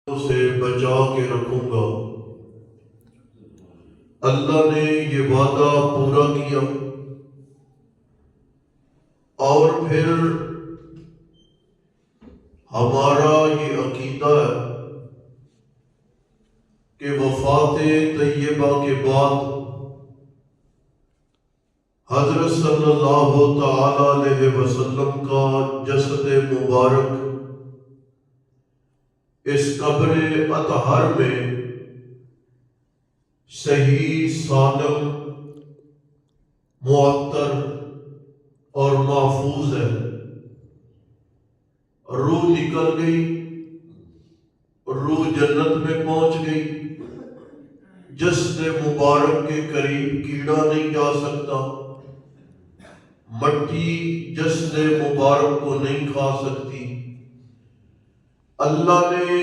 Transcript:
से बचा के रखूंगा। अल्लाह ने ये वादा पूरा किया और फिर हमारा ये अकीदा है कि वफात तैयबा के बाद हजरत सल्लल्लाहु ताला अलैहि वसल्लम का जसद मुबारक इस कब्र अतहर में सही सालम मुअत्तर और महफूज है। रूह निकल गई, रूह जन्नत में पहुंच गई। जस्द मुबारक के करीब कीड़ा नहीं जा सकता, मट्टी जस्द मुबारक को नहीं खा सकती। अल्लाह ने